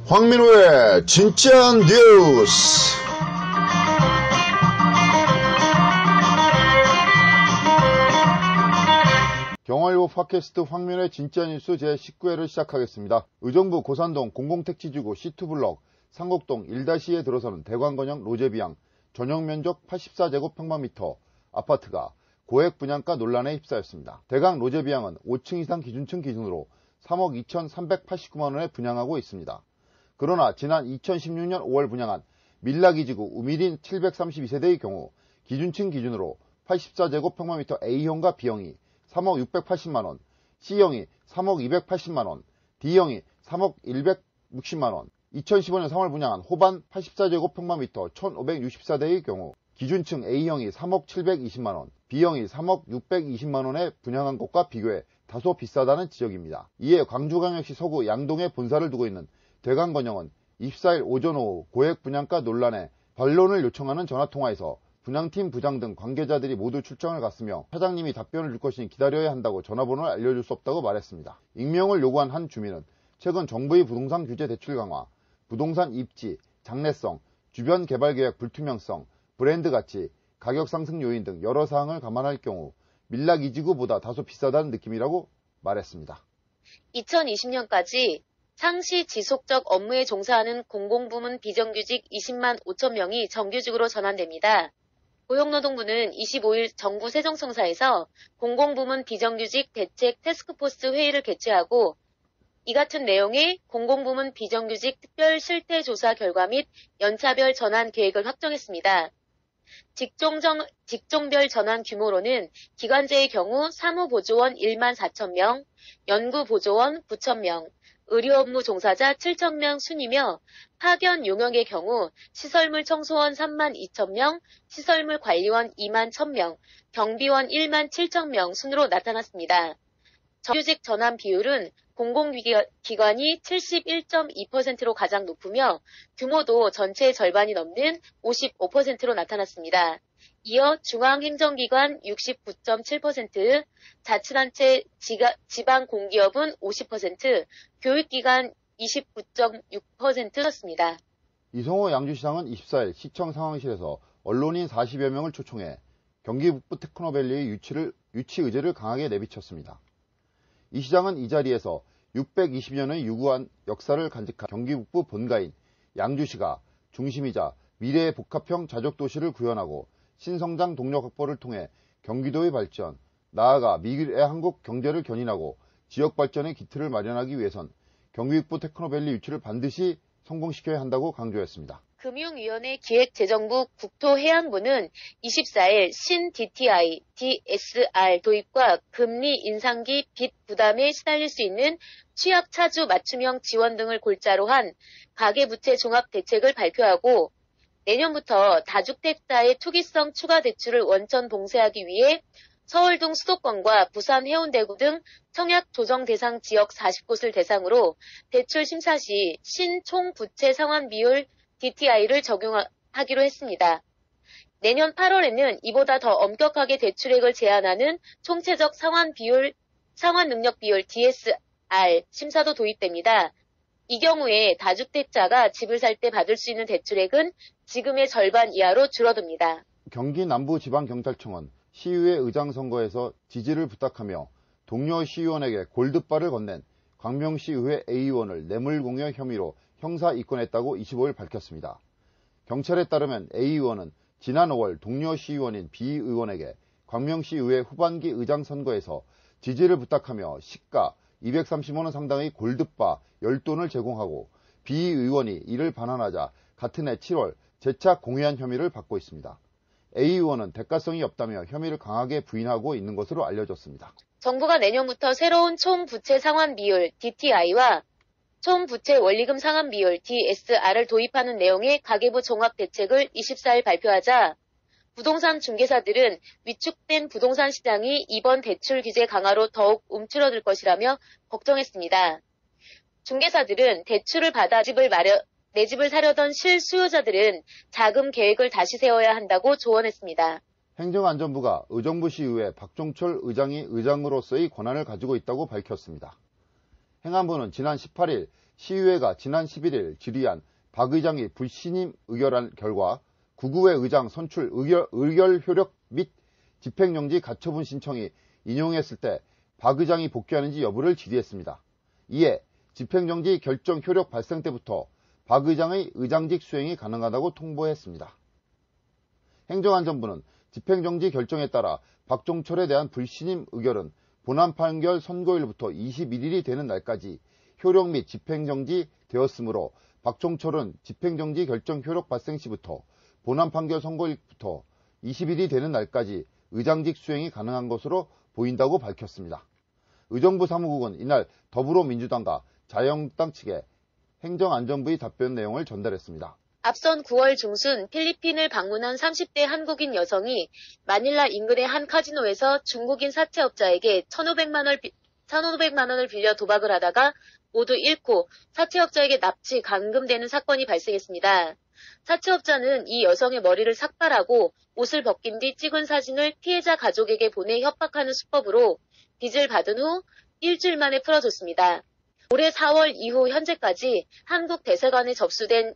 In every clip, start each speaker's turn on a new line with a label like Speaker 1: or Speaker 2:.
Speaker 1: 황민호의 진짜 뉴스. 경월일보 팟캐스트 황민호의 진짜 뉴스 제19회를 시작하겠습니다. 의정부 고산동 공공택지지구 C2블럭 상곡동 1-2에 들어서는 대관건영 로제비앙 전용면적 84제곱평방미터 아파트가 고액 분양가 논란에 휩싸였습니다. 대강 로제비앙은 5층 이상 기준층 기준으로 3억 2,389만원에 분양하고 있습니다. 그러나 지난 2016년 5월 분양한 밀라기지구 우미린 732세대의 경우 기준층 기준으로 84제곱평방미터 A형과 B형이 3억 680만원, C형이 3억 280만원, D형이 3억 160만원, 2015년 3월 분양한 호반 84제곱평방미터 1564대의 경우 기준층 A형이 3억 720만원, B형이 3억 620만원에 분양한 것과 비교해 다소 비싸다는 지적입니다. 이에 광주광역시 서구 양동에 본사를 두고 있는 대강건영은 24일 오전 오후 고액 분양가 논란에 반론을 요청하는 전화통화에서 분양팀 부장 등 관계자들이 모두 출장을 갔으며 사장님이 답변을 줄 것이니 기다려야 한다고 전화번호를 알려줄 수 없다고 말했습니다. 익명을 요구한 한 주민은 최근 정부의 부동산 규제 대출 강화, 부동산 입지, 장래성, 주변 개발 계획 불투명성, 브랜드 가치, 가격 상승 요인 등 여러 사항을 감안할 경우 밀락이지구보다 다소 비싸다는 느낌이라고 말했습니다.
Speaker 2: 2020년까지 상시 지속적 업무에 종사하는 공공부문 비정규직 20만 5천 명이 정규직으로 전환됩니다. 고용노동부는 25일 정부 세종청사에서 공공부문 비정규직 대책 태스크포스 회의를 개최하고 이 같은 내용의 공공부문 비정규직 특별 실태조사 결과 및 연차별 전환 계획을 확정했습니다. 직종별 전환 규모로는 기관제의 경우 사무보조원 1만 4천 명, 연구보조원 9천 명, 의료업무 종사자 7천 명 순이며 파견 용역의 경우 시설물 청소원 3만 2천 명, 시설물 관리원 2만 1천 명, 경비원 1만 7천 명 순으로 나타났습니다. 정규직 전환 비율은 공공기관이 71.2%로 가장 높으며 규모도 전체의 절반이 넘는 55%로 나타났습니다. 이어 중앙행정기관 69.7%, 자치단체 지방공기업은 50%, 교육기관 29.6%였습니다.
Speaker 1: 이성호 양주시장은 24일 시청 상황실에서 언론인 40여 명을 초청해 경기 북부 테크노밸리의 유치 의제를 강하게 내비쳤습니다. 이 시장은 이 자리에서 620년의 유구한 역사를 간직한 경기 북부 본가인 양주시가 중심이자 미래의 복합형 자족도시를 구현하고 신성장 동력 확보를 통해 경기도의 발전, 나아가 미래의 한국 경제를 견인하고 지역 발전의 기틀을 마련하기 위해선 경기 북부 테크노밸리 유치를 반드시 성공시켜야 한다고 강조했습니다.
Speaker 2: 금융위원회 기획재정부 국토해양부는 24일 신 DTI, DSR 도입과 금리 인상기 빚 부담에 시달릴 수 있는 취약 차주 맞춤형 지원 등을 골자로 한 가계부채 종합 대책을 발표하고 내년부터 다주택자의 투기성 추가 대출을 원천 봉쇄하기 위해 서울 등 수도권과 부산 해운대구 등 청약 조정 대상 지역 40곳을 대상으로 대출 심사 시 신총 부채 상환 비율 DTI를 적용하기로 했습니다. 내년 8월에는 이보다 더 엄격하게 대출액을 제한하는 총체적 상환 능력 비율 DSR 심사도 도입됩니다. 이 경우에 다주택자가 집을 살 때 받을 수 있는 대출액은 지금의 절반 이하로 줄어듭니다.
Speaker 1: 경기 남부지방경찰청은 시의회 의장 선거에서 지지를 부탁하며 동료 시의원에게 골드바를 건넨 광명시의회 A의원을 뇌물공여 혐의로 형사 입건했다고 25일 밝혔습니다. 경찰에 따르면 A의원은 지난 5월 동료 시의원인 B의원에게 광명시의회 후반기 의장 선거에서 지지를 부탁하며 시가 230만원 상당의 골드바 10돈을 제공하고 B의원이 이를 반환하자 같은 해 7월 재차 공유한 혐의를 받고 있습니다. A의원은 대가성이 없다며 혐의를 강하게 부인하고 있는 것으로 알려졌습니다.
Speaker 2: 정부가 내년부터 새로운 총부채 상환 비율 DTI와 총부채 원리금 상환 비율 DSR을 도입하는 내용의 가계부 종합 대책을 24일 발표하자 부동산 중개사들은 위축된 부동산 시장이 이번 대출 규제 강화로 더욱 움츠러들 것이라며 걱정했습니다. 중개사들은 대출을 받아 집을 내 집을 사려던 실수요자들은 자금 계획을 다시 세워야 한다고 조언했습니다.
Speaker 1: 행정안전부가 의정부시의회 박종철 의장이 의장으로서의 권한을 가지고 있다고 밝혔습니다. 행안부는 지난 18일 시의회가 지난 11일 질의한 박 의장이 불신임 의결한 결과 구구의 의장 선출 의결 효력 및 집행정지 가처분 신청이 인용했을 때 박 의장이 복귀하는지 여부를 질의했습니다. 이에 집행정지 결정 효력 발생 때부터 박 의장의 의장직 수행이 가능하다고 통보했습니다. 행정안전부는 집행정지 결정에 따라 박종철에 대한 불신임 의결은 본안 판결 선고일부터 21일이 되는 날까지 효력 및 집행정지 되었으므로 박종철은 집행정지 결정 효력 발생 시부터 본안 판결 선고일부터 20일이 되는 날까지 의장직 수행이 가능한 것으로 보인다고 밝혔습니다. 의정부 사무국은 이날 더불어민주당과 자유한국당 측에 행정안전부의 답변 내용을 전달했습니다.
Speaker 2: 앞선 9월 중순 필리핀을 방문한 30대 한국인 여성이 마닐라 인근의 한 카지노에서 중국인 사채업자에게 1,500만 원을 빌려 도박을 하다가 모두 잃고 사채업자에게 납치, 감금되는 사건이 발생했습니다. 사채업자는 이 여성의 머리를 삭발하고 옷을 벗긴 뒤 찍은 사진을 피해자 가족에게 보내 협박하는 수법으로 빚을 받은 후 일주일 만에 풀어줬습니다. 올해 4월 이후 현재까지 한국 대사관에 접수된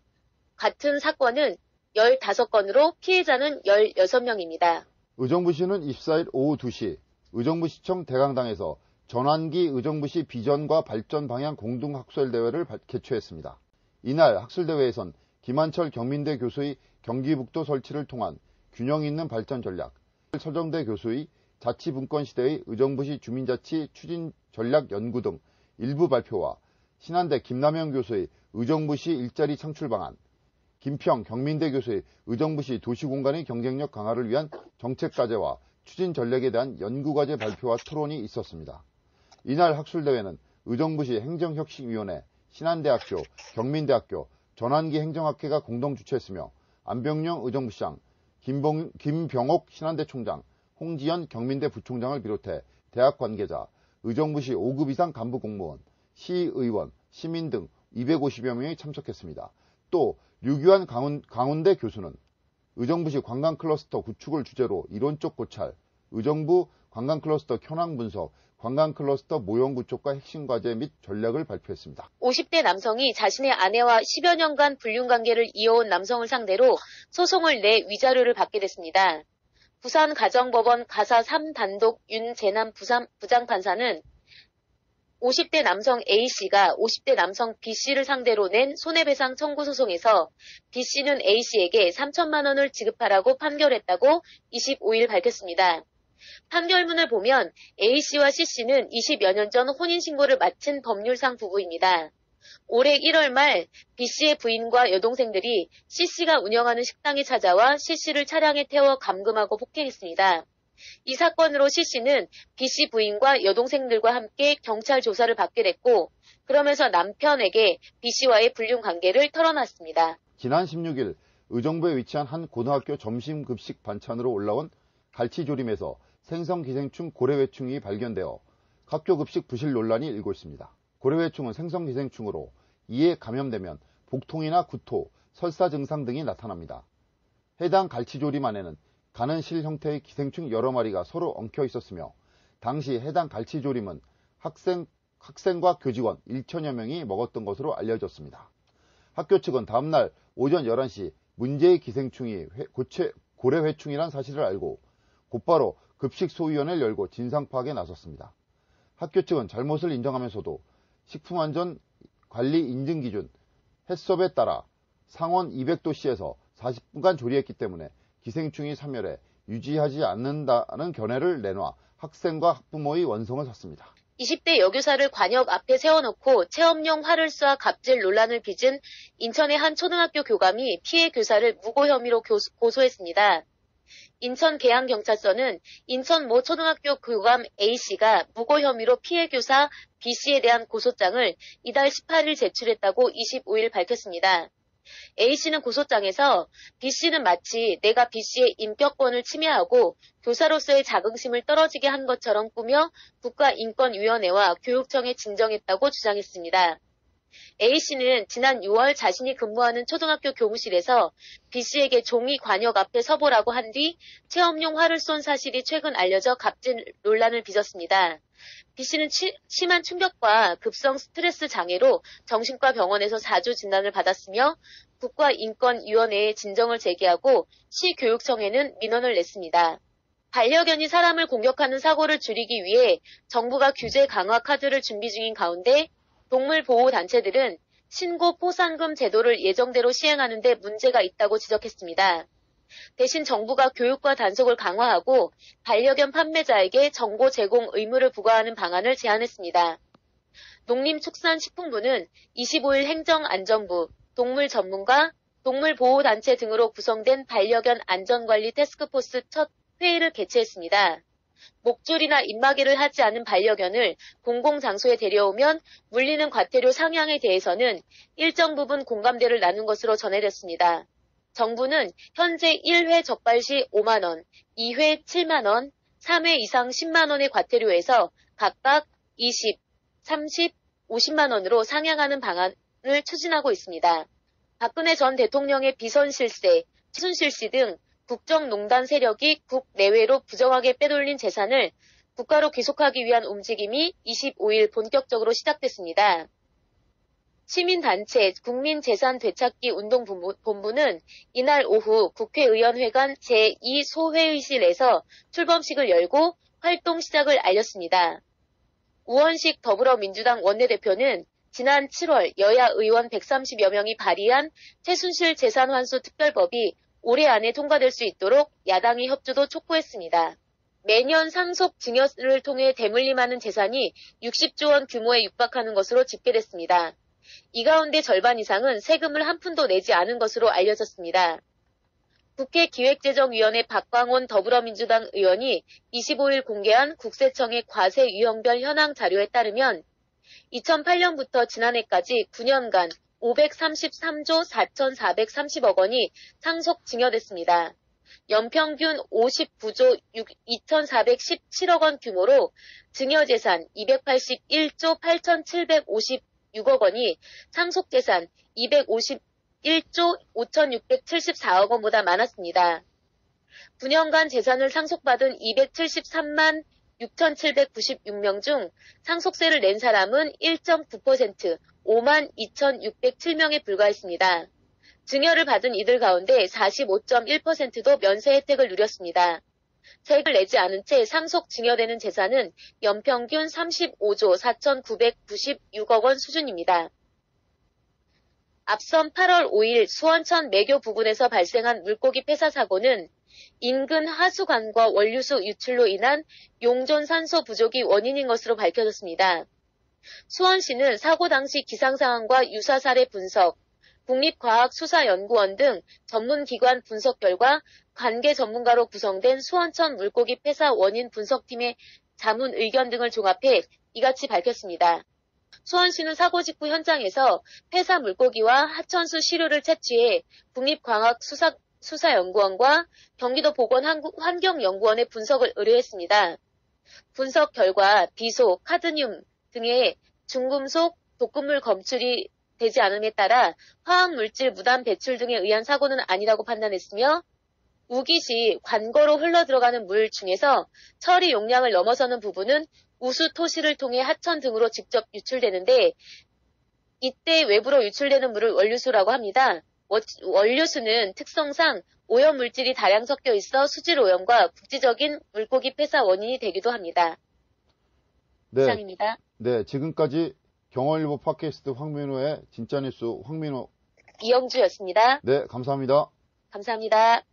Speaker 2: 같은 사건은 15건으로 피해자는 16명입니다.
Speaker 1: 의정부시는 24일 오후 2시 의정부시청 대강당에서 전환기 의정부시 비전과 발전 방향 공동학술대회를 개최했습니다. 이날 학술대회에선 김한철 경민대 교수의 경기북도 설치를 통한 균형 있는 발전 전략, 서정대 교수의 자치분권 시대의 의정부시 주민자치 추진 전략 연구 등 일부 발표와 신한대 김남현 교수의 의정부시 일자리 창출 방안, 김평 경민대 교수의 의정부시 도시공간의 경쟁력 강화를 위한 정책과제와 추진 전략에 대한 연구과제 발표와 토론이 있었습니다. 이날 학술대회는 의정부시 행정혁신위원회, 신한대학교, 경민대학교, 전환기 행정학회가 공동 주최했으며 안병영 의정부시장, 김병옥 신한대 총장, 홍지연 경민대 부총장을 비롯해 대학 관계자, 의정부시 5급 이상 간부 공무원, 시의원, 시민 등 250여 명이 참석했습니다. 또 류규환 강원대 교수는 의정부시 관광클러스터 구축을 주제로 이론적 고찰, 의정부 관광클러스터 현황 분석, 관광클러스터 모형 구축과 핵심 과제 및 전략을 발표했습니다.
Speaker 2: 50대 남성이 자신의 아내와 10여 년간 불륜관계를 이어온 남성을 상대로 소송을 내 위자료를 받게 됐습니다. 부산가정법원 가사 3단독 윤재남 부장판사는 50대 남성 A씨가 50대 남성 B씨를 상대로 낸 손해배상 청구 소송에서 B씨는 A씨에게 3천만 원을 지급하라고 판결했다고 25일 밝혔습니다. 판결문을 보면 A씨와 C씨는 20여 년 전 혼인신고를 마친 법률상 부부입니다. 올해 1월 말 B씨의 부인과 여동생들이 C씨가 운영하는 식당에 찾아와 C씨를 차량에 태워 감금하고 폭행했습니다. 이 사건으로 C씨는 B씨 부인과 여동생들과 함께 경찰 조사를 받게 됐고 그러면서 남편에게 B씨와의 불륜 관계를 털어놨습니다.
Speaker 1: 지난 16일 의정부에 위치한 한 고등학교 점심급식 반찬으로 올라온 갈치조림에서 생성기생충 고래회충이 발견되어 학교 급식 부실 논란이 일고 있습니다. 고래회충은 생성기생충으로 이에 감염되면 복통이나 구토, 설사 증상 등이 나타납니다. 해당 갈치조림 안에는 가는 실 형태의 기생충 여러 마리가 서로 엉켜 있었으며 당시 해당 갈치조림은 학생과 교직원 1천여 명이 먹었던 것으로 알려졌습니다. 학교 측은 다음날 오전 11시 문제의 기생충이 고래회충이란 사실을 알고 곧바로 급식소위원회를 열고 진상파악에 나섰습니다. 학교 측은 잘못을 인정하면서도 식품안전관리인증기준 해썹에 따라 상온 200도씨에서 40분간 조리했기 때문에 기생충이 사멸해 유지하지 않는다는 견해를 내놔 학생과 학부모의 원성을 샀습니다.
Speaker 2: 20대 여교사를 관역 앞에 세워놓고 체험용 활을 쏴 갑질 논란을 빚은 인천의 한 초등학교 교감이 피해 교사를 무고 혐의로 고소했습니다. 인천 계양경찰서는 인천 모 초등학교 교감 A씨가 무고 혐의로 피해 교사 B씨에 대한 고소장을 이달 18일 제출했다고 25일 밝혔습니다. A씨는 고소장에서 B씨는 마치 내가 B씨의 인격권을 침해하고 교사로서의 자긍심을 떨어지게 한 것처럼 꾸며 국가인권위원회와 교육청에 진정했다고 주장했습니다. A씨는 지난 6월 자신이 근무하는 초등학교 교무실에서 B씨에게 종이 관역 앞에 서보라고 한 뒤 체험용 활을 쏜 사실이 최근 알려져 값진 논란을 빚었습니다. B씨는 심한 충격과 급성 스트레스 장애로 정신과 병원에서 4주 진단을 받았으며 국가인권위원회에 진정을 제기하고 시교육청에는 민원을 냈습니다. 반려견이 사람을 공격하는 사고를 줄이기 위해 정부가 규제 강화 카드를 준비 중인 가운데 동물보호단체들은 신고 포상금 제도를 예정대로 시행하는 데 문제가 있다고 지적했습니다. 대신 정부가 교육과 단속을 강화하고 반려견 판매자에게 정보 제공 의무를 부과하는 방안을 제안했습니다. 농림축산식품부는 25일 행정안전부, 동물 전문가, 동물보호단체 등으로 구성된 반려견 안전관리 태스크포스 첫 회의를 개최했습니다. 목줄이나 입마개를 하지 않은 반려견을 공공장소에 데려오면 물리는 과태료 상향에 대해서는 일정 부분 공감대를 나눈 것으로 전해졌습니다. 정부는 현재 1회 적발 시 5만원, 2회 7만원, 3회 이상 10만원의 과태료에서 각각 20, 30, 50만원으로 상향하는 방안을 추진하고 있습니다. 박근혜 전 대통령의 비선실세, 최순실씨 등 국정농단 세력이 국내외로 부정하게 빼돌린 재산을 국가로 귀속하기 위한 움직임이 25일 본격적으로 시작됐습니다. 시민단체 국민재산되찾기운동본부는 이날 오후 국회의원회관 제2소회의실에서 출범식을 열고 활동 시작을 알렸습니다. 우원식 더불어민주당 원내대표는 지난 7월 여야 의원 130여 명이 발의한 최순실 재산환수 특별법이 올해 안에 통과될 수 있도록 야당의 협조도 촉구했습니다. 매년 상속 증여를 통해 대물림하는 재산이 60조 원 규모에 육박하는 것으로 집계됐습니다. 이 가운데 절반 이상은 세금을 한 푼도 내지 않은 것으로 알려졌습니다. 국회 기획재정위원회 박광온 더불어민주당 의원이 25일 공개한 국세청의 과세 유형별 현황 자료에 따르면 2008년부터 지난해까지 9년간 533조 4,430억 원이 상속 증여됐습니다. 연평균 59조 2,417억 원 규모로 증여재산 281조 8,756억 원이 상속재산 251조 5,674억 원보다 많았습니다. 9년간 재산을 상속받은 273만 6,796명 중 상속세를 낸 사람은 1.9%, 5만 2,607명에 불과했습니다. 증여를 받은 이들 가운데 45.1%도 면세 혜택을 누렸습니다. 세금을 내지 않은 채 상속 증여되는 재산은 연평균 35조 4,996억 원 수준입니다. 앞선 8월 5일 수원천 매교 부근에서 발생한 물고기 폐사 사고는 인근 하수관과 원류수 유출로 인한 용존 산소 부족이 원인인 것으로 밝혀졌습니다. 수원시는 사고 당시 기상 상황과 유사 사례 분석, 국립과학수사연구원 등 전문기관 분석 결과 관계 전문가로 구성된 수원천 물고기 폐사 원인 분석팀의 자문 의견 등을 종합해 이같이 밝혔습니다. 수원시는 사고 직후 현장에서 폐사 물고기와 하천수 시료를 채취해 국립과학수사연구원과 경기도 보건환경연구원에 분석을 의뢰했습니다. 분석 결과 비소, 카드뮴 등의 중금속, 독극물 검출이 되지 않음에 따라 화학물질 무단 배출 등에 의한 사고는 아니라고 판단했으며 우기 시 관거로 흘러들어가는 물 중에서 처리 용량을 넘어서는 부분은 우수 토시를 통해 하천 등으로 직접 유출되는데 이때 외부로 유출되는 물을 원류수라고 합니다. 원류수는 특성상 오염물질이 다량 섞여 있어 수질 오염과 국지적인 물고기 폐사 원인이 되기도 합니다.
Speaker 1: 네,
Speaker 2: 이상입니다.
Speaker 1: 네, 지금까지 경월일보 팟캐스트 황민호의 진짜뉴스 황민호
Speaker 2: 이영주였습니다.
Speaker 1: 네, 감사합니다.
Speaker 2: 감사합니다.